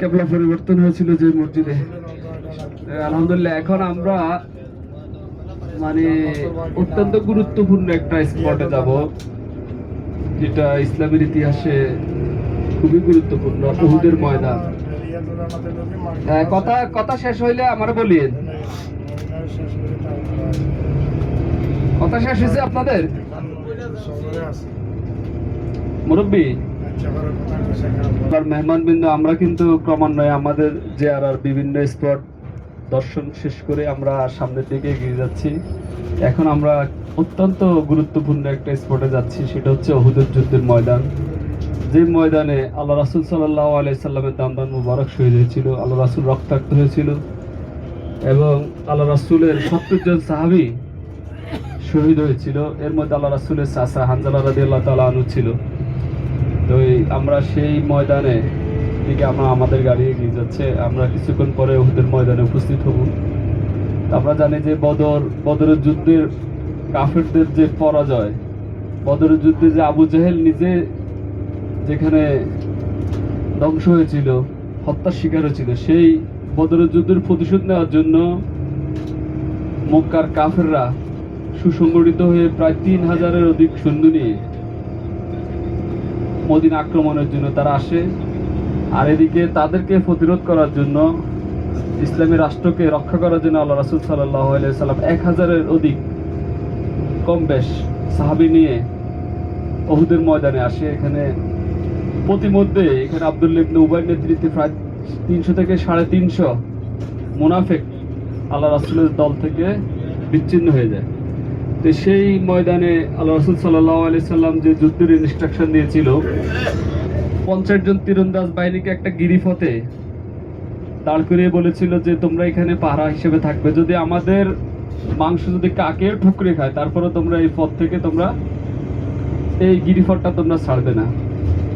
S2: কেবলা পরিবর্তন হয়েছিল যে মসজিদে। আলহামদুলিল্লাহ, এখন আমরা মানে অত্যন্ত গুরুত্বপূর্ণ একটা স্পটে যাব, যেটা ইসলামের ইতিহাসে খুবই গুরুত্বপূর্ণ, উহুদের ময়দান। কথা শেষ হইলে আমার বলিয়েন। কথা শেষ হয়েছে আপনাদের? মুরব্বী আর মেহমানবৃন্দ, আমরা কিন্তু ক্রমান্বয়ে আমাদের জিয়ারার বিভিন্ন স্পট দর্শন শেষ করে আমরা সামনের দিকে এগিয়ে যাচ্ছি। এখন আমরা অত্যন্ত গুরুত্বপূর্ণ একটা স্পটে যাচ্ছি, সেটা হচ্ছে উহুদের যুদ্ধের ময়দান। যে ময়দানে আল্লাহ রাসূল সাল্লাল্লাহু আলাইহি সাল্লামের দামদান মুবারক শহীদ হয়েছিল, আল্লাহ রাসূল রক্তাক্ত হয়েছিল এবং আল্লাহ রাসূলের 70 জন সাহাবী শহীদ হয়েছিল। এর মধ্যে আল্লাহ রাসূলের চাচা হানজালা রাদিয়াল্লাহু তাআলা আনহু ছিল। তো আমরা সেই ময়দানে দিকে আমরা আমাদের গাড়ি এগিয়ে যাচ্ছে। আমরা কিছুক্ষণ পরে উহুদের ময়দানে উপস্থিত হব। আমরা জানি যে বদরের যুদ্ধের কাফেরদের যে পরাজয়, বদরের যুদ্ধে যে আবু জেহেল নিজে যেখানে ধ্বংস হয়েছিল, হত্যার শিকার হয়েছিল, সেই বদরের যুদ্ধের প্রতিশোধ নেওয়ার জন্য মক্কার কাফেররা সুসংগঠিত হয়ে প্রায় 3000-এর অধিক সৈন্য নিয়ে মদিনা আক্রমণের জন্য তারা আসে। আর এদিকে তাদেরকে প্রতিরোধ করার জন্য, ইসলামী রাষ্ট্রকে রক্ষা করার জন্য আল্লাহ রাসূল সাল্লাল্লাহু আলাইহি সাল্লাম 1000-এর অধিক কম বেশ সাহাবী নিয়ে উহুদের ময়দানে আসে। এখানে প্রতিমধ্যে এখানে আব্দুল্লাহ ইবনে উবাইর নেতৃত্বে প্রায় 300 থেকে 350 মুনাফিক আল্লাহ রাসূলের দল থেকে বিচ্ছিন্ন হয়ে যায়। তো সেই ময়দানে আল্লাহ রাসূল সাল্লাল্লাহু আলাইহি সাল্লাম যে যুদ্ধের ইনস্ট্রাকশন দিয়েছিল, 50 জন তীরন্দাজ বাহিনীকে একটা গিরিপথে দাঁড় করিয়ে বলেছিল যে তোমরা এখানে পাহারা হিসেবে থাকবে, যদি আমাদের মাংস যদি কাকে ঠুকরে খায় তারপরে তোমরা এই পথ থেকে তোমরা এই গিরিপথটা তোমরা ছাড়বে না।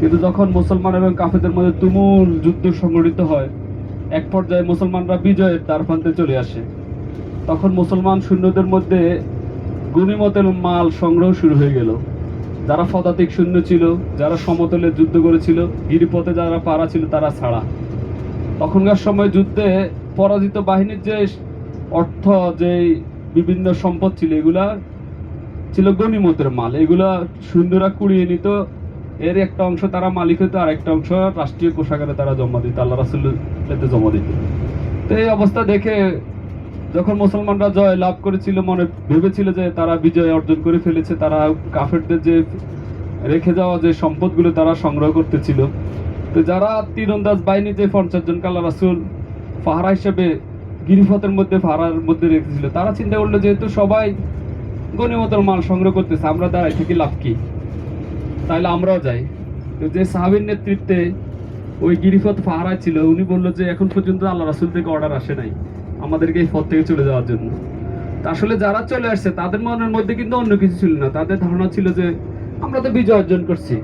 S2: কিন্তু যখন মুসলমান এবং কাফেরদের মধ্যে তুমুল যুদ্ধ সংঘটিত হয়, এক পর্যায়ে মুসলমানরা বিজয়ের দ্বারপ্রান্তে চলে আসে। তখন মুসলমান সৈন্যদের মধ্যে গনিমতের মাল সংগ্রহ শুরু হয়ে গেল। যারা পদাতিক সৈন্য ছিল, যারা সমতলে যুদ্ধ করেছিল, গিরিপথে যারা পারা ছিল তারা ছাড়া। তখনকার সময় যুদ্ধে পরাজিত বাহিনীর যে অর্থ, যে বিভিন্ন সম্পদ ছিল, এগুলা ছিল গনিমতের মাল। এগুলা সৈন্যরা কুড়িয়ে নিত, এর একটা অংশ তারা মালিক হতো, আর একটা অংশ রাষ্ট্রীয় কোষাগারে তারা জমা দিত, আল্লাহ রাসূলের জমা দিত। তো এই অবস্থা দেখে যখন মুসলমানরা জয় লাভ করেছিল, মনে ভেবেছিল যে তারা বিজয় অর্জন করে ফেলেছে, তারা কাফেরদের যে রেখে যাওয়া যে সম্পদগুলো তারা সংগ্রহ করতেছিল। তো যারা তীরন্দাজ বাহিনী যে 50 জনকে আল্লাহ রাসূল পাহারা হিসেবে গিরিপথের মধ্যে পাহারার মধ্যে রেখেছিল, তারা চিন্তা করলো যেহেতু সবাই গনিমতের মাল সংগ্রহ করতেছে, আমরা দাঁড়াই থেকে লাভ কি, তাইলে আমরাও যাই। তো যে সাহাবীর নেতৃত্বে ওই গিরিপথ পাহারায় ছিল, উনি বললো যে এখন পর্যন্ত আল্লাহ রাসূল থেকে অর্ডার আসে নাই আমাদেরকে এই পথ থেকে চলে যাওয়ার জন্য। আসলে যারা চলে আসছে তাদের মনের মধ্যে কিন্তু অন্য কিছু ছিল না, তাদের ধারণা ছিল যে আমরা তো বিজয় অর্জন করছি।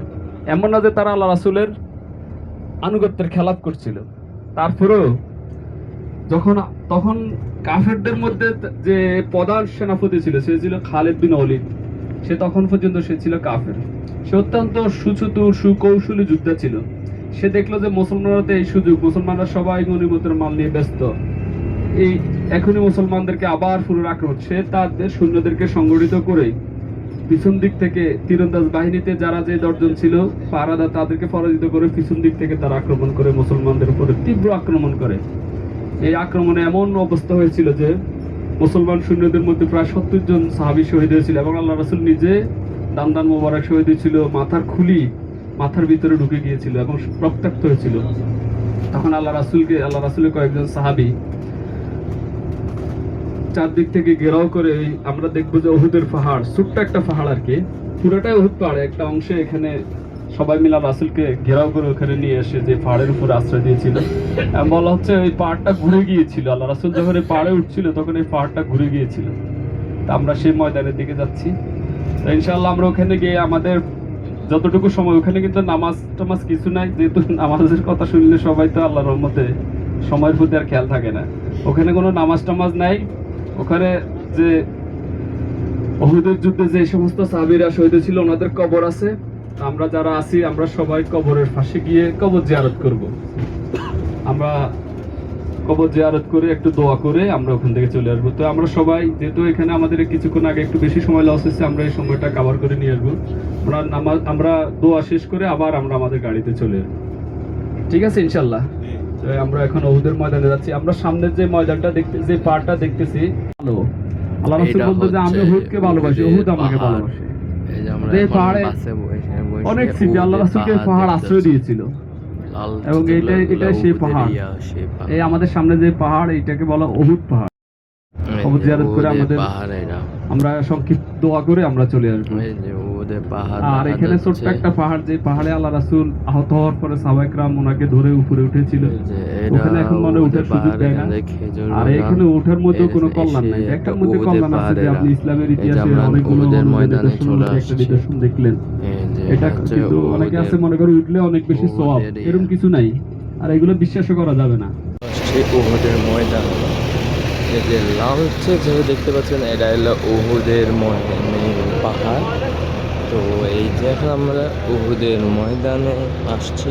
S2: এমন না যে তারা আল্লাহ রাসূলের আনুগত্যের খেলাপ করছিল। তারপরেও তখন কাফেরদের মধ্যে যে প্রধান সেনাপতি ছিল, সে ছিল খালিদ বিন ওলীদ। সে তখন পর্যন্ত সে ছিল কাফের। সে অত্যন্ত সুচতুর সুকৌশলী যোদ্ধা ছিল। সে দেখলো যে মুসলমানরা এই সুযোগ, মুসলমানরা সবাই গনিমতের মাল নিয়ে ব্যস্ত, এই এখনই মুসলমানদেরকে আবার পুনর আক্রমণ। সে তাদের সৈন্যদেরকে সংগঠিত করে পিছন দিক থেকে তীরন্দাজ বাহিনীতে যারা যে 10 জন ছিল পাহারাদার, তাদেরকে পরাজিত করে পিছন দিক থেকে তারা আক্রমণ করে মুসলমানদের উপরে তীব্র আক্রমণ করে। এই আক্রমণে এমন অবস্থা হয়েছিল যে মুসলমান সৈন্যদের মধ্যে প্রায় 70 জন সাহাবী শহীদ হয়েছিল এবং আল্লাহ রাসূল নিজে দামদান মোবারক শহীদ হয়েছিল, মাথার খুলি মাথার ভিতরে ঢুকে গিয়েছিল এবং রক্তাক্ত হয়েছিল। তখন আল্লাহ রাসূলের কয়েকজন সাহাবী চারদিক থেকে ঘেরাও করে, আমরা দেখবো যে উহুদের পাহাড়, ছোট্ট একটা পাহাড় আর কি, পুরোটাই উহুদ পাহাড়, একটা অংশে এখানে সবাই মিলে রাসূলকে ঘেরাও করে ওখানে নিয়ে এসে যে পাহাড়ের উপর আশ্রয় দিয়েছিল। বলা হচ্ছে এই পাহাড়টা ঘুরে গিয়েছিল, আল্লাহ রাসূল যখন এই পাহাড়ে উঠছিল তখন এই পাহাড়টা ঘুরে গিয়েছিল। আমরা সেই ময়দানের দিকে যাচ্ছি। তো ইনশাআল্লাহ আমরা ওখানে গিয়ে আমাদের যতটুকু সময়, ওখানে কিন্তু নামাজ টামাজ কিছু নাই, যেহেতু নামাজের কথা শুনলে সবাই তো আল্লাহর রহমতে সময়ের প্রতি আর খেয়াল থাকে না। ওখানে কোনো নামাজ টামাজ নাই। ওখানে যে উহুদের যুদ্ধে যে সমস্ত সাহাবীরা শহীদ ছিল ওনাদের কবর আছে। আমরা যারা আছি আমরা সবাই কবরের পাশে গিয়ে কবর জিয়ারত করব। আমরা কবর জিয়ারত করে একটু দোয়া করে আমরা ওখান থেকে চলে আসবো। তো আমরা সবাই, যেহেতু এখানে আমাদের কিছুক্ষণ আগে একটু বেশি সময় লস হচ্ছে, আমরা এই সময়টা কভার করে নিয়ে আসবো। আমরা দোয়া শেষ করে আবার আমরা আমাদের গাড়িতে চলে আসবো, ঠিক আছে ইনশাল্লাহ। তো আমরা এখন উহুদের ময়দানে যাচ্ছি। আমরা সামনের যে ময়দানটা দেখতে, যে পাহাড়টা দেখতেছি, ভালো, আল্লাহ রাসূল বলতো যে আমি উহুদকে ভালোবাসি, উহুদ আমাকে ভালোবাসে।
S4: এই যে আমরা
S2: যে পাহাড়ে
S4: বাসে বসে
S2: অনেক স্মৃতি। আল্লাহ রাসূলকে পাহাড় আশ্রয় দিয়েছিল এবং এটা সেই পাহাড়। এই আমাদের সামনে যে পাহাড়, এইটাকে বলা উহুদ পাহাড়। কবর জিয়ারত করে আমরা সংক্ষিপ্ত দোয়া করে আমরা চলে আসবো। আর এখানে ছোট্ট একটা পাহাড়, যে পাহাড়ে আল্লাহ রাসূল আহত হওয়ার পরে সাহাবায়ে কেরাম ওনাকে ধরে উপরে উঠেছিল। ওখানে এখন মনে ওঠার সুযোগ দেয় না। আর এখানে ওঠার মধ্যেও কোনো কল্যাণ নাই। একটার মধ্যে কল্যাণ আছে যে আপনি ইসলামের ইতিহাসে অনেকগুলো নিদর্শন দেখলেন। এটা কিন্তু অনেকে আছে মনে করে উঠলে অনেক বেশি সওয়াব, এরকম কিছু নাই। আর এগুলো বিশ্বাসও করা যাবে না।
S4: উহুদের ময়দান, এই যে লালচে যেটা দেখতে পাচ্ছেন, এটা হলো উহুদের পাহাড়। তো এই যে এখন আমরা উহুদের ময়দানে আসছি,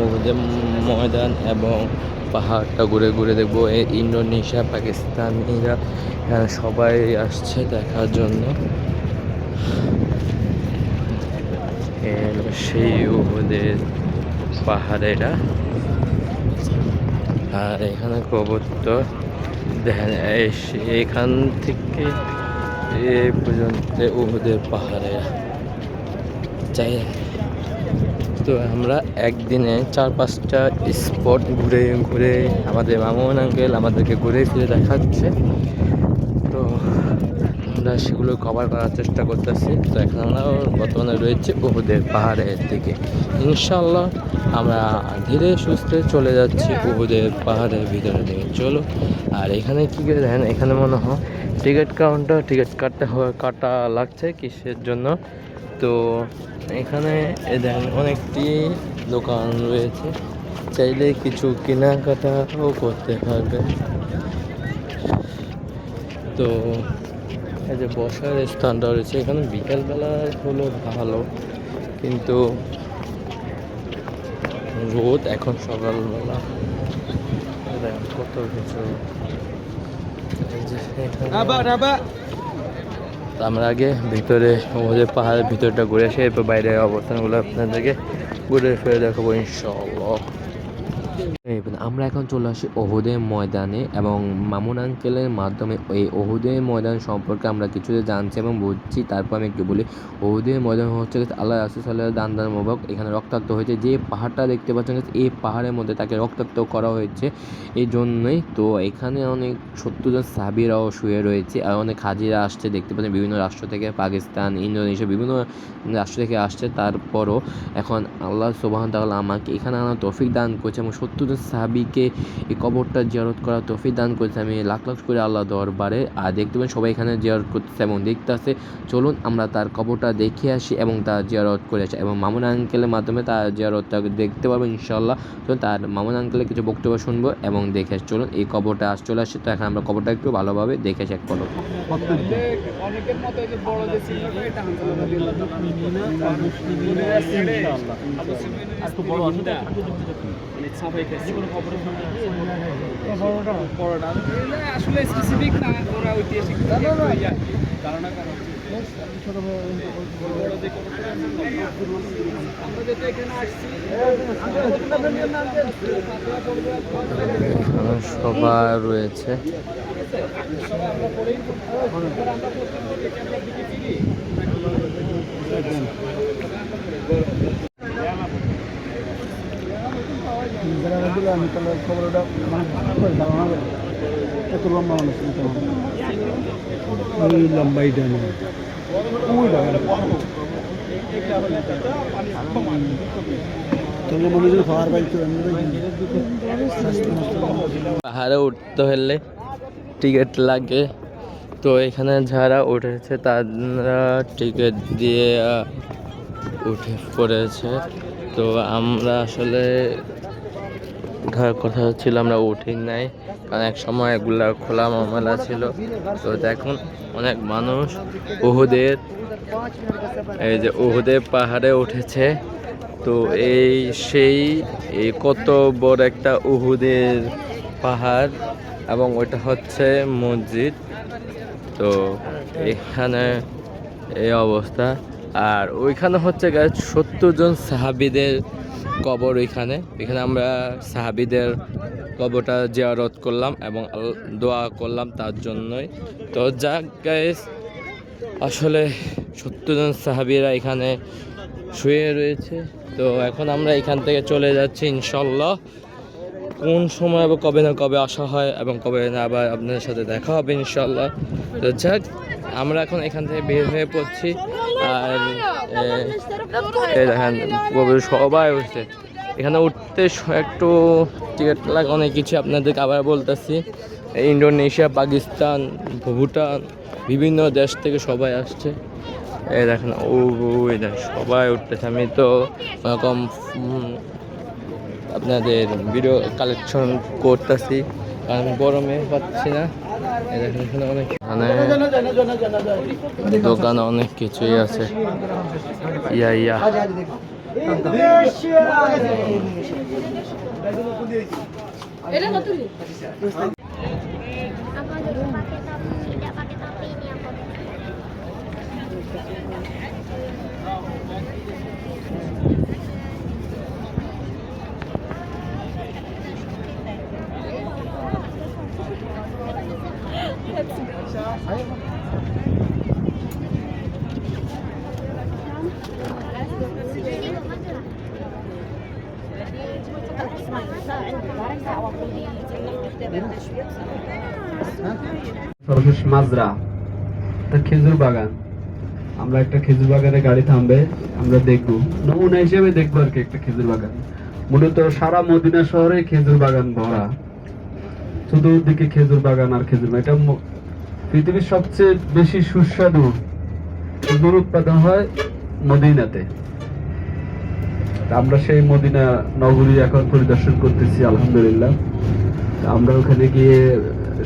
S4: উহুদের ময়দান এবং পাহাড়টা ঘুরে ঘুরে দেখবো। এই ইন্দোনেশিয়া, পাকিস্তানিরা এখানে সবাই আসছে দেখার জন্য। সেই উহুদের পাহাড়েরা, আর এখানে কবুতর দেখেন এখান থেকে এ পর্যন্ত উহুদের পাহাড়ে চাই। তো আমরা একদিনে 4-5টা স্পট ঘুরে ঘুরে আমাদের মামুন আঙ্কেল আমাদেরকে ঘুরে ফিরে দেখাচ্ছে। তো আমরা সেগুলো কভার করার চেষ্টা করতেছি। তো এখন আমরা বর্তমানে রয়েছে উহুদের পাহাড়ের দিকে। ইনশাল্লাহ আমরা ধীরে সুস্থে চলে যাচ্ছি উহুদের পাহাড়ের ভিতরে দিকে। চলো। আর এখানে কী করে দেখেন, এখানে মনে হয় টিকিট কাউন্টার, টিকিট কাটা লাগছে কিসের জন্য। তো এখানে দেখেন অনেকটি দোকান রয়েছে, চাইলে কিছু কেনাকাটাও করতে পারবে। তো এই যে বসার স্থানটা রয়েছে এখানে, বিকালবেলা হলো ভালো, কিন্তু রোদ এখন সকালবেলা কত কিছু। আমরা আগে ভিতরে ওদের পাহাড়ের ভিতরটা ঘুরে আসি, এরপর বাইরের অবস্থানগুলো আপনাদেরকে ঘুরে ফিরে দেখাবো ইনশাআল্লাহ। আমরা এখন চলে আসি উহুদের ময়দানে এবং মামুন আঙ্কেলের মাধ্যমে এই উহুদের ময়দান সম্পর্কে আমরা কিছু জানছি এবং বুঝছি। তারপর আমি একটু বলি, উহুদের ময়দান হচ্ছে আল্লাহ রাসূল সাল্লাল্লাহু আলাইহি ওয়াসাল্লাম মোবারক এখানে রক্তাক্ত হয়েছে। যে পাহাড়টা দেখতে পাচ্ছেন, এই পাহাড়ের মধ্যে তাকে রক্তাক্ত করা হয়েছে এই জন্যই। তো এখানে অনেক 70 জন সাহাবীরাও শুয়ে রয়েছে আর অনেক হাজিরা আসছে, দেখতে পাচ্ছেন বিভিন্ন রাষ্ট্র থেকে, পাকিস্তান, ইন্দোনেশিয়া, বিভিন্ন রাষ্ট্র থেকে আসছে। তারপরও এখন আল্লাহ সুবহানাহু ওয়া তাআলা আমাকে এখানে আনার তৌফিক দান করেছে এবং 70 জন সাহাবীকে এই কবরটা জিয়ারত করার তৌফিক দান করেছে। আমি লাখ লাখ করে আল্লাহ দরবারে। আর দেখতে পাবেন সবাই এখানে জিয়ারত করতেছে এবং দেখতে আসে। চলুন আমরা তার কবরটা দেখে আসি এবং তার জিয়ারত করে আসি এবং মামুন আঙ্কেলের মাধ্যমে তার জিয়ারতটা দেখতে পাবেন ইনশাআল্লাহ। তো তার মামুন আঙ্কেলের কিছু বক্তব্য শুনবো এবং দেখে আসি। চলুন এই কবরটা চলে আসছে। তো এখন আমরা কবরটা একটু ভালোভাবে দেখে আসি এক পলক।
S2: অনেকের মতো যে বড় যে চিহ্নটা, এটা একটু বড় আছে না, সাফাই খাইছে বড়টা আসলে স্পেসিফিক না, ওরা ঐতিহাসিক ধারণা করা ছোট বড় যে আমরা যেটা এখানে আসছি
S4: সবার রয়েছে।
S5: আমি তাহলে খবরটা ধারণা এত লম্বা মানুষ ওই লম্বাইটা না
S4: পাহাড়ে উঠতে হলে টিকিট লাগে। তো এখানে যারা উঠেছে তারা টিকিট দিয়ে উঠে পড়েছে। তো আমরা আসলে ওঠার কথা ছিল, আমরা উঠি নাই, কারণ এক সময় এগুলা খোলা মামলা ছিল। তো দেখুন অনেক মানুষ উহুদের, এই যে উহুদের পাহাড়ে উঠেছে। তো এই কত বড় একটা উহুদের পাহাড় এবং ওইটা হচ্ছে মসজিদ। তো এখানে এই অবস্থা। আর ওইখানে হচ্ছে 70 জন সাহাবীদের কবর। এখানে আমরা সাহাবীদের কবরটা জিয়ারত করলাম এবং দোয়া করলাম তার জন্যই। তো যাক গাইস, আসলে 70 জন সাহাবীরা এখানে শুয়ে রয়েছে। তো এখন আমরা এখান থেকে চলে যাচ্ছি ইনশাল্লাহ। কোন সময় আবার কবে না কবে আসা হয় এবং কবে না আবার আপনাদের সাথে দেখা হবে ইনশাল্লাহ। তো যাক, আমরা এখন এখান থেকে বের হয়ে পড়ছি। আর এই দেখেন সবাই উঠছে। এখানে উঠতে একটু টিকিট লাগে, অনেক কিছু আপনাদেরকে আবার বলতেছি। ইন্দোনেশিয়া, পাকিস্তান, ভুটান, বিভিন্ন দেশ থেকে সবাই আসছে। এই দেখেন ওই দেখেন সবাই উঠতেছে। আমি তো ওরকম আপনাদের ভিডিও কালেকশন করতেছি, কারণ গরমে পাচ্ছি না। এই দেখেন এখানে অনেক দোকান, অনেক কিছুই আছে। ইয়া
S6: tidak pakai topi ini apa?
S2: সর্বশেষ মাজরা, একটা খেজুর বাগান। আমরা একটা খেজুর বাগানে গাড়ি থামবে, আমরা দেখবো, নমুনা হিসেবে দেখবো আর কি একটা খেজুর বাগান। মূলত সারা মদিনা শহরে খেজুর বাগান ভরা, চতুর্দিকে খেজুর বাগান আর খেজুর বাগান। এটা পৃথিবীর সবচেয়ে বেশি সুস্বাদু খেজুর উৎপাদন হয় মদিনাতে। আমরা সেই মদিনা নগরী এখন পরিদর্শন করতেছি আলহামদুলিল্লাহ। আমরা ওখানে গিয়ে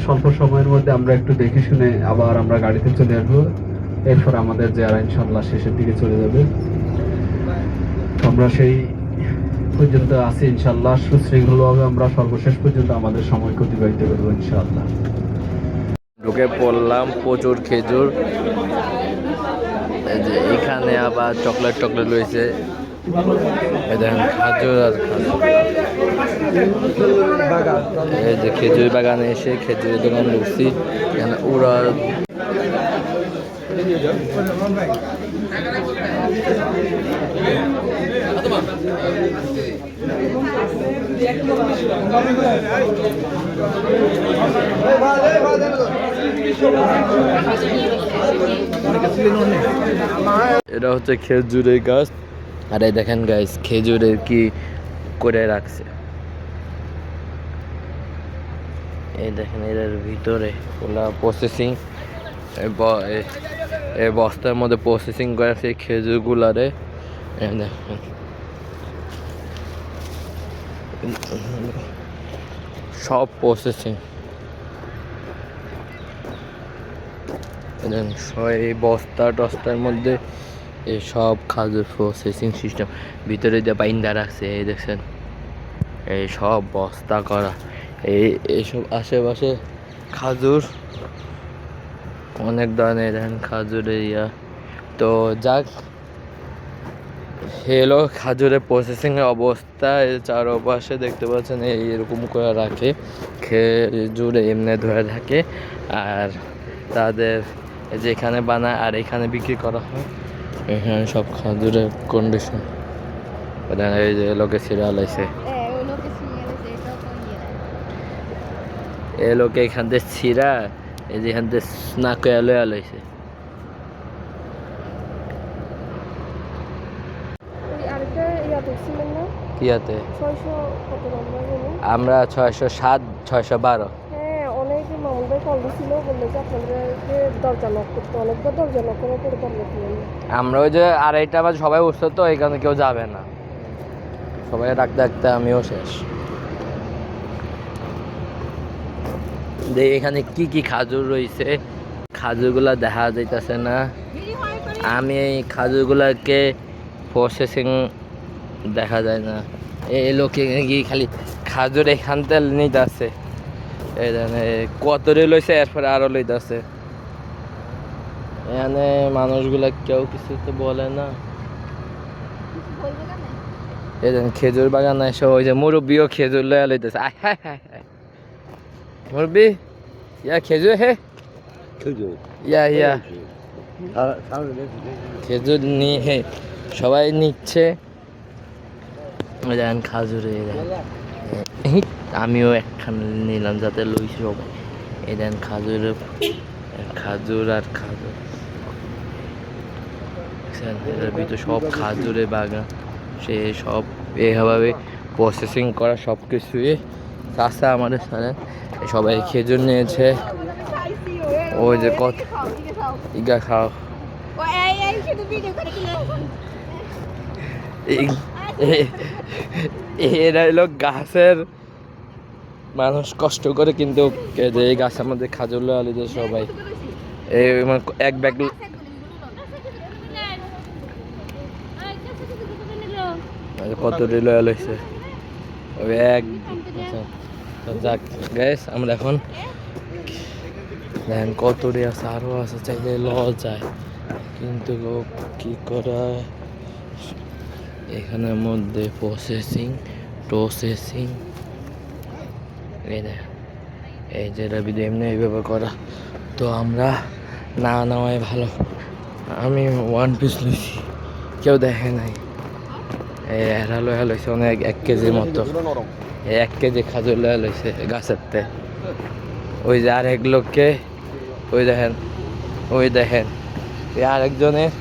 S2: স্বল্প সময়ের মধ্যে আমরা একটু দেখে শুনে আবার আমরা গাড়িতে চলে আসবো। এরপর আমাদের জিয়ারা ইনশাআল্লাহ শেষের দিকে চলে যাবে। আমরা সেই পর্যন্ত আছি ইনশাআল্লাহ, সুশৃঙ্খলভাবে আমরা সর্বশেষ পর্যন্ত আমাদের সময়কে অতিবাহিত করবো ইনশাআল্লাহ।
S4: ঢুকে পড়লাম, প্রচুর খেজুর। এই যে এখানে আবার চকলেট রয়েছে। এই দেখেন খাজুর আর খাজুর। এই যে খেজুর বাগানে এসে খেজুরের দোকান ঢুকছি। এখানে ওরা এটা হচ্ছে খেজুরের গাছ। আর এই দেখেন গাইস খেজুরের কি করে রাখছে। এই দেখেন এর ভিতরে ওলা প্রসেসিং, এই বস্তার মধ্যে প্রসেসিং করে সেই খেজুরগুলারে। দেখেন সব প্রসেসিং। এই বস্তা টস্তার মধ্যে এই সব খাজুর প্রসেসিং সিস্টেম ভিতরে দিয়ে বাইন্দা রাখছে। এই দেখছেন এই সব বস্তা করা। এইসব আশেপাশে খাজুর অনেক ধরনের দেখেন খাজুরের ইয়া। তো যাক, হলো খাজুরের প্রসেসিংয়ের অবস্থা। এর চারপাশে দেখতে পাচ্ছেন এইরকম করে রাখে, খেজুর এমনি ধরে থাকে। আর তাদের যেখানে বানায় আর এখানে বিক্রি করা হয়। এখানে সব খাজুরের কন্ডিশন। এই যে লোকে সিরিয়াল আছে, এই লোকে এখান থেকে ছিঁড়া এই যে এখান থেকে নাকে লয়া লইছে। কিয়াতে আমরা 607, 612। আমরা ওই যে আড়াইটা বাজে সবাই উঠছে, তো এখানে কেউ যাবে না, সবাই ডাকতে ডাকতে আমিও শেষ। এখানে কি কি খাজুর রয়েছে, খাজুরগুলা দেখা যাইতেছে না। আমি এই খাজুরগুলাকে প্রসেসিং দেখা যায় না। এই লোকে গিয়ে খালি খাজুর এখান থেকে নিতে আছে। এই কত রে লইছে, এরপরে আরো লইতে আছে। এখানে মানুষগুলা কেউ কিছু তো বলে না। এই খেজুর বাগান এসে ওই যে মুরব্বীও খেজুর লইয়া লইতেছে। মুরব্বী ইয়া খেজুর হে, ইয়া খেজুর নিয়ে সবাই নিচ্ছে। দেখেন খাজুর, এই দেখেন আমিও একখান নিলাম যাতে লই সবাই। এই দেখেন খাজুর আর খাজুর, এটার ভিতরে সব খাজুরের বাগান। সে সব এভাবে প্রসেসিং করা সব কিছুই চাষা আমাদের সাথে সবাই খেজুর নিয়েছে। ওই যে কত ইগা খাও, এরা হলো গাছের মানুষ কষ্ট করে, কিন্তু এই গাছের মধ্যে খাজুর লইয়া সবাই এই এক ব্যাগ কত লয়া লইছে ওই এক। যাক গ্যাস, আমরা এখন দেখেন কত আছে, আরো আছে, চাইলে ল যায়, কিন্তু কি করা এখানের মধ্যে প্রসেসিং এই যে রবি এমনি এইভাবে করা। তো আমরা না নেওয়াই ভালো। আমি 1 পিস লইছি, কেউ দেখে নাই। এই এরা লয়া লইছে অনেক 1 কেজির মতো, 1 কেজি খাজুর লয়া লইছে গাছেরতে। ওই যে আরেক লোককে ওই দেখেন এই আরেকজনের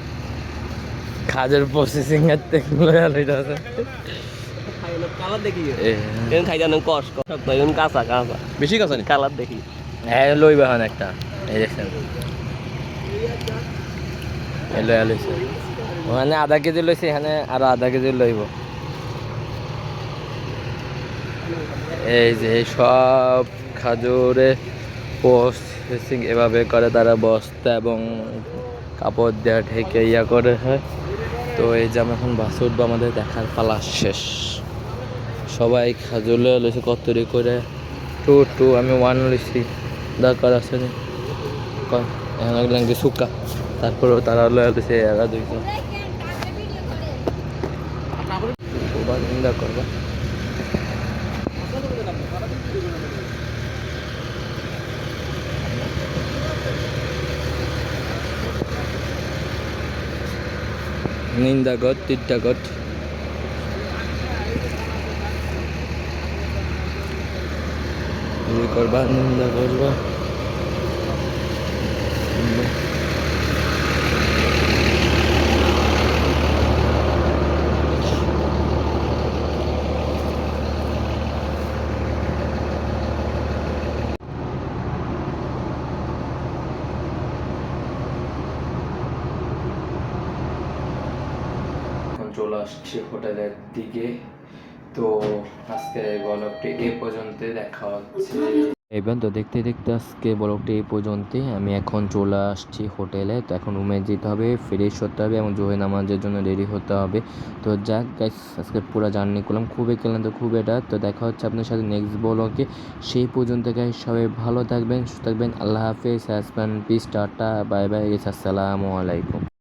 S4: খাজুর প্রসেসিং এর থেকে লয়া লইছে।
S5: বেশি কাঁচা নি কালার দেখি
S4: হ্যাঁ লইবা হন একটা, এই দেখছেন এই লয়া লইছে। ওখানে আধা কেজি লইছে, এখানে আরো আধা কেজি লইব। এই যে সব খাজুরে প্রসেসিং এভাবে করে তারা, বস্তা এবং কাপড় দেওয়া ঢেকে ইয়া করে হয়। তো এই যে আমরা এখন বাসে উঠবো, আমাদের দেখার পালা শেষ। সবাই খাজুর লইছে কতরি করে, 2 আমি 1 লইছি, দরকার আছে না এখন লাগলাম কি শুকা। তারপরেও তারা লয়া লইছে এরা 200 নিন্দা করবা। নিন্দা গত তিনটা গত করবা, নিন্দা করবা। চলে আসছি হোটেলের দিকে। তো আজকে ব্লগটি এই পর্যন্ত, দেখা হচ্ছে এবং তো দেখতে দেখতে আজকে ব্লগটি এই পর্যন্তই। আমি এখন চলে আসছি হোটেলে। তো এখন রুমে যেতে হবে, ফ্রেশ হতে হবে এবং জোহে নামাজের জন্য রেডি হতে হবে। তো যাক গাইস, আজকে পুরো জার্নি করলাম, খুবই ক্লান্ত, খুব এটা। তো দেখা হচ্ছে আপনার সাথে নেক্সট ব্লগে। সেই পর্যন্ত গাইস সবাই ভালো থাকবেন, সুস্থ থাকবেন। আল্লাহ হাফেজ, হ্যাসবান, পিস, টাটা, বাই বাই, আসসালামু আলাইকুম।